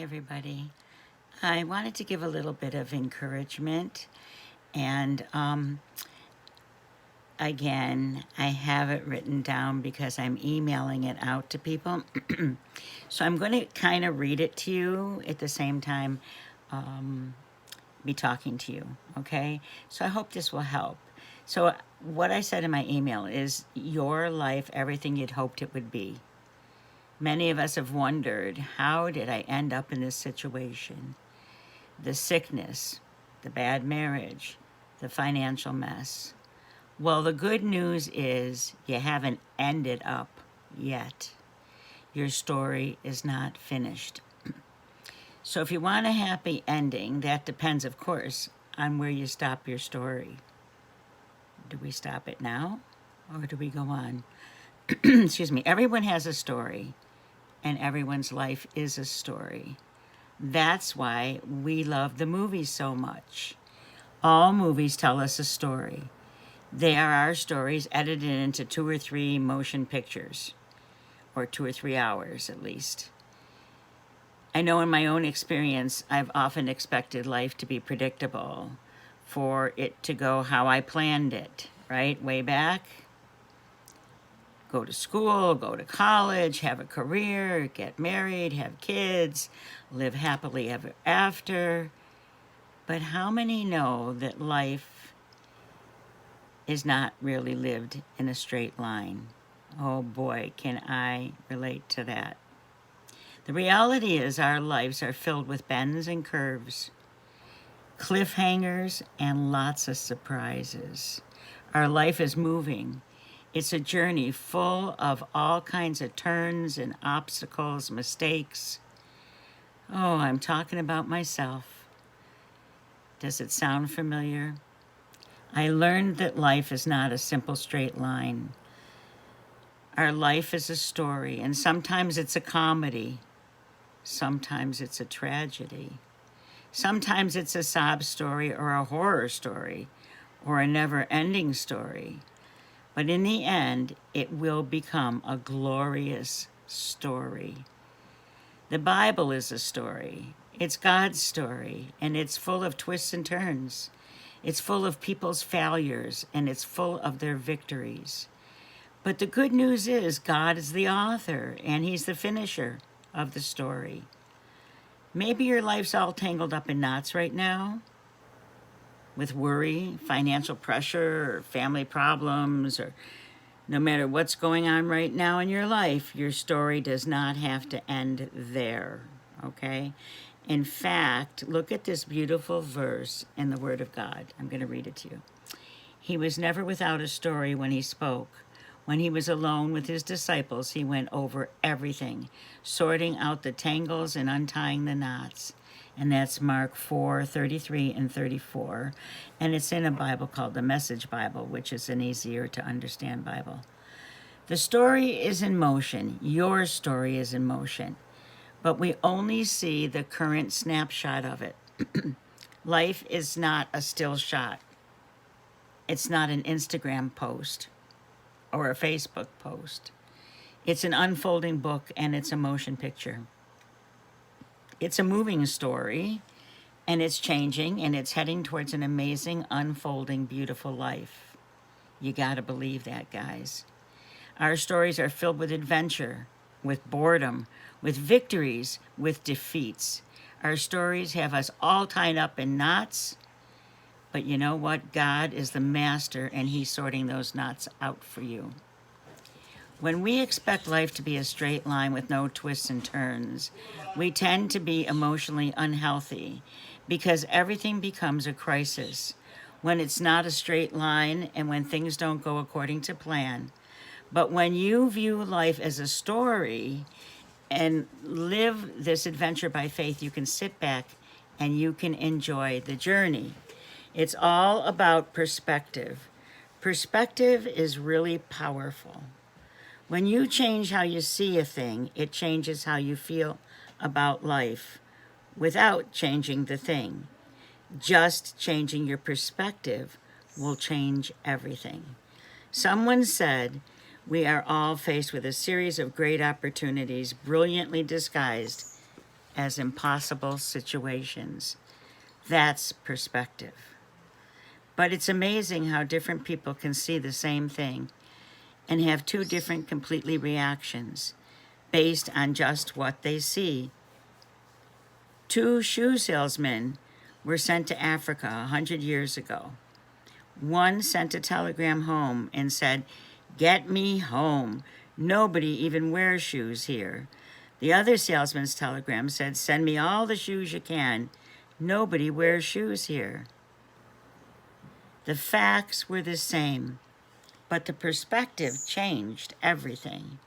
Hi, everybody. I wanted to give a little bit of encouragement. And again, I have it written down because I'm emailing it out to people. So I'm going to kind of read it to you at the same time, be talking to you. Okay. So I hope this will help. So, what I said in my email is your life everything you'd hoped it would be. Many of us have wondered, how did I end up in this situation? The sickness, the bad marriage, the financial mess. Well, the good news is you haven't ended up yet. Your story is not finished. So if you want a happy ending, that depends, of course, on where you stop your story. Do we stop it now or do we go on? Excuse me. Everyone has a story, and everyone's life is a story. That's why we love the movies so much. All movies tell us a story. They are our stories edited into 2 or 3 motion pictures, or 2 or 3 hours at least. I know in my own experience, I've often expected life to be predictable, for it to go how I planned it, right? Way back. Go to school, go to college, have a career, get married, have kids, live happily ever after. But how many know that life is not really lived in a straight line? Oh boy, can I relate to that. The reality is our lives are filled with bends and curves, cliffhangers, and lots of surprises. Our life is moving. It's a journey full of all kinds of turns and obstacles, mistakes. Oh, I'm talking about myself. Does it sound familiar? I learned that life is not a simple straight line. Our life is a story, and sometimes it's a comedy. Sometimes it's a tragedy. Sometimes it's a sob story or a horror story or a never-ending story. But in the end, it will become a glorious story. The Bible is a story. It's God's story, and it's full of twists and turns. It's full of people's failures, and it's full of their victories. But the good news is God is the author, and he's the finisher of the story. Maybe your life's all tangled up in knots right now, with worry, financial pressure, or family problems, or no matter what's going on right now in your life, your story does not have to end there, okay? In fact, look at this beautiful verse in the Word of God. I'm going to read it to you. He was never without a story when he spoke. When he was alone with his disciples, he went over everything, sorting out the tangles and untying the knots. And that's Mark 4:33 and 34. And it's in a Bible called the Message Bible, which is an easier to understand Bible. The story is in motion. Your story is in motion. But we only see the current snapshot of it. Life is not a still shot. It's not an Instagram post or a Facebook post. It's an unfolding book, and it's a motion picture. It's a moving story, and it's changing, and it's heading towards an amazing, unfolding, beautiful life. You gotta believe that, guys. Our stories are filled with adventure, with boredom, with victories, with defeats. Our stories have us all tied up in knots, but you know what? God is the master, and he's sorting those knots out for you. When we expect life to be a straight line with no twists and turns, we tend to be emotionally unhealthy because everything becomes a crisis. When it's not a straight line and when things don't go according to plan. But when you view life as a story and live this adventure by faith, you can sit back and you can enjoy the journey. It's all about perspective. Perspective is really powerful. When you change how you see a thing, it changes how you feel about life without changing the thing. Just changing your perspective will change everything. Someone said, we are all faced with a series of great opportunities, brilliantly disguised as impossible situations. That's perspective. But it's amazing how different people can see the same thing and have two different completely reactions based on just what they see. Two shoe salesmen were sent to Africa 100 years ago. One sent a telegram home and said, "Get me home. Nobody even wears shoes here." The other salesman's telegram said, "Send me all the shoes you can. Nobody wears shoes here." The facts were the same, but the perspective changed everything.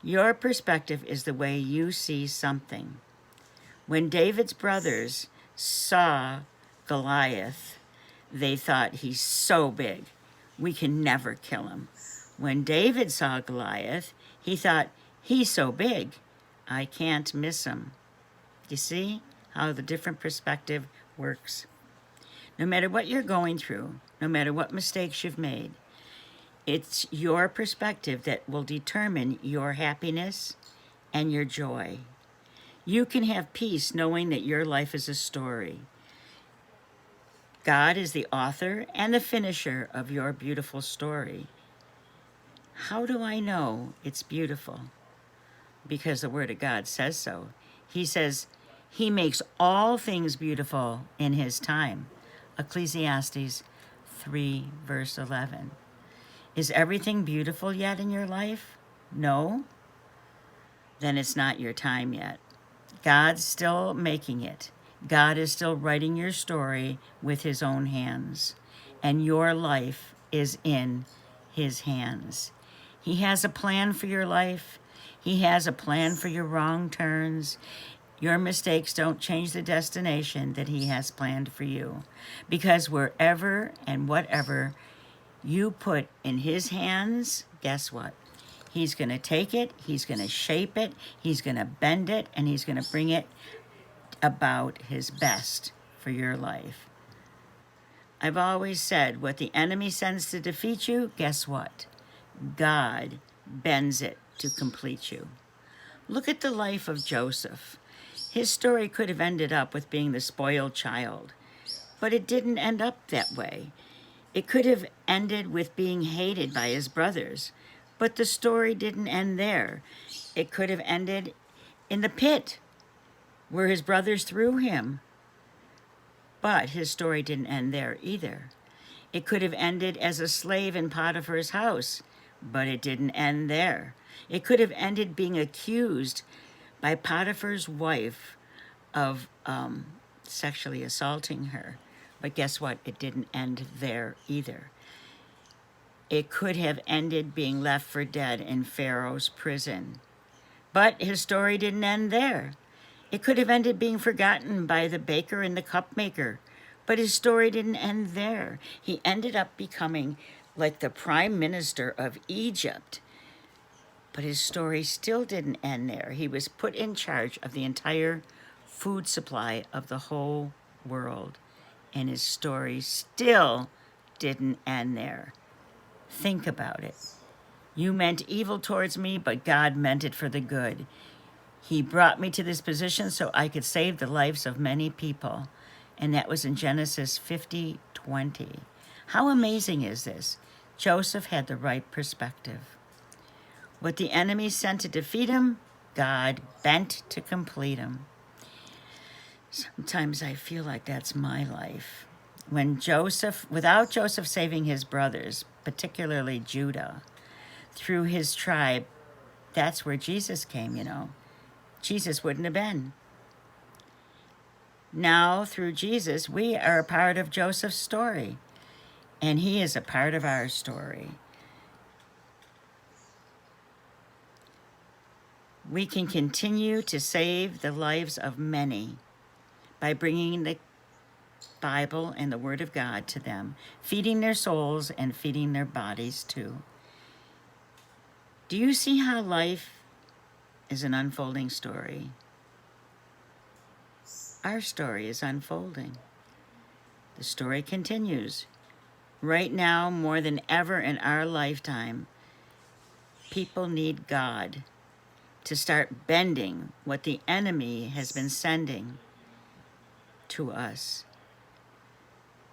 Your perspective is the way you see something. When David's brothers saw Goliath, they thought, "He's so big, we can never kill him." When David saw Goliath, he thought, "He's so big, I can't miss him." You see how the different perspective works? No matter what you're going through, no matter what mistakes you've made, it's your perspective that will determine your happiness and your joy. You can have peace knowing that your life is a story. God is the author and the finisher of your beautiful story. How do I know it's beautiful? Because the Word of God says so. He says, He makes all things beautiful in His time. Ecclesiastes 3, verse 11. Is everything beautiful yet in your life? No? Then it's not your time yet. God's still making it. God is still writing your story with His own hands, and your life is in His hands. He has a plan for your life. He has a plan for your wrong turns. Your mistakes don't change the destination that He has planned for you, because wherever and whatever you put in His hands, guess what? He's going to take it, He's going to shape it, He's going to bend it, and He's going to bring it about His best for your life. I've always said, what the enemy sends to defeat you, guess what? God bends it to complete you. Look at the life of Joseph. His story could have ended up with being the spoiled child, but it didn't end up that way. It could have ended with being hated by his brothers, but the story didn't end there. It could have ended in the pit where his brothers threw him, but his story didn't end there either. It could have ended as a slave in Potiphar's house, but it didn't end there. It could have ended being accused by Potiphar's wife of sexually assaulting her. But guess what? It didn't end there either. It could have ended being left for dead in Pharaoh's prison. But his story didn't end there. It could have ended being forgotten by the baker and the cup maker. But his story didn't end there. He ended up becoming like the prime minister of Egypt. But his story still didn't end there. He was put in charge of the entire food supply of the whole world. And his story still didn't end there. Think about it. You meant evil towards me, but God meant it for the good. He brought me to this position so I could save the lives of many people. And that was in Genesis 50:20. How amazing is this? Joseph had the right perspective. What the enemy sent to defeat him, God bent to complete him. Sometimes I feel like that's my life. Without Joseph saving his brothers, particularly Judah, through his tribe, that's where Jesus came, Jesus wouldn't have been. Now, through Jesus, we are a part of Joseph's story, and he is a part of our story. We can continue to save the lives of many by bringing the Bible and the Word of God to them, feeding their souls and feeding their bodies too. Do you see how life is an unfolding story? Our story is unfolding. The story continues. Right now, more than ever in our lifetime, people need God. to start bending what the enemy has been sending to us.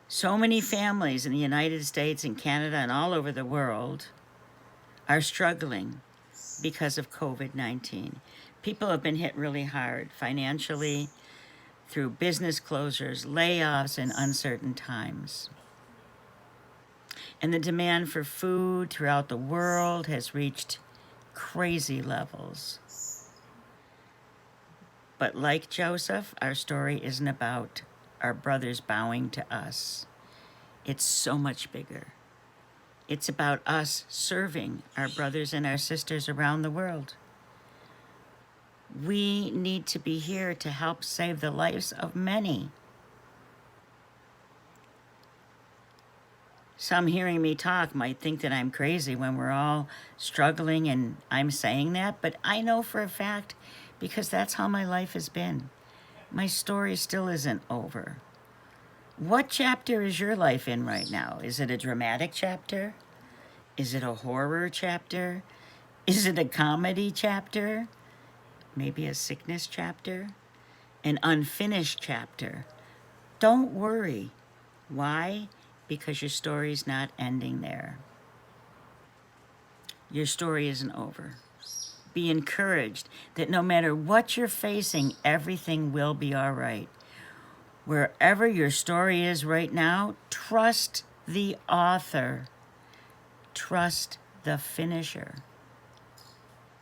So many families in the United States and Canada and all over the world are struggling because of COVID-19. People have been hit really hard financially through business closures, layoffs, and uncertain times. And the demand for food throughout the world has reached crazy levels. But like Joseph, our story isn't about our brothers bowing to us. It's so much bigger. It's about us serving our brothers and our sisters around the world. We need to be here to help save the lives of many. Some hearing me talk might think that I'm crazy when we're all struggling and I'm saying that, but I know for a fact because that's how my life has been. My story still isn't over. What chapter is your life in right now? Is it a dramatic chapter? Is it a horror chapter? Is it a comedy chapter? Maybe a sickness chapter? An unfinished chapter? Don't worry. Why? Because your story's not ending there. Your story isn't over. Be encouraged that no matter what you're facing, everything will be all right. Wherever your story is right now, trust the author. Trust the finisher.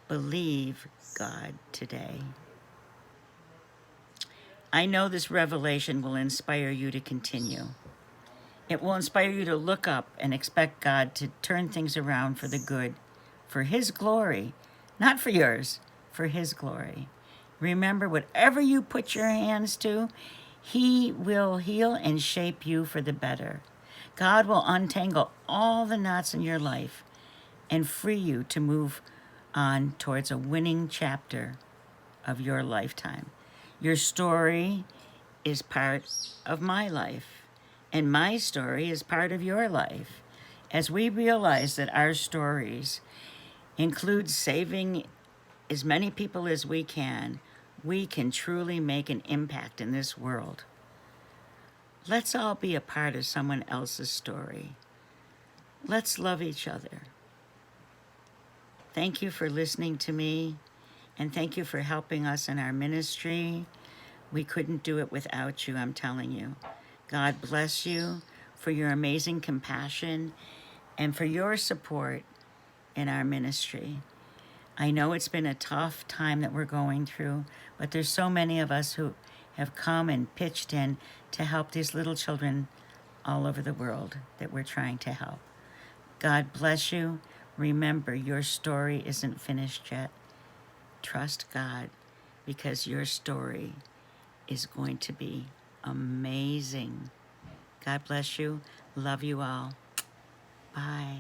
Believe God today. I know this revelation will inspire you to continue. It will inspire you to look up and expect God to turn things around for the good, for His glory, not for yours, for His glory. Remember, whatever you put your hands to, He will heal and shape you for the better. God will untangle all the knots in your life and free you to move on towards a winning chapter of your lifetime. Your story is part of my life, and my story is part of your life. As we realize that our stories include saving as many people as we can truly make an impact in this world. Let's all be a part of someone else's story. Let's love each other. Thank you for listening to me, and thank you for helping us in our ministry. We couldn't do it without you, I'm telling you. God bless you for your amazing compassion and for your support in our ministry. I know it's been a tough time that we're going through, but there's so many of us who have come and pitched in to help these little children all over the world that we're trying to help. God bless you. Remember, your story isn't finished yet. Trust God, because your story is going to be amazing. God bless you. Love you all. Bye.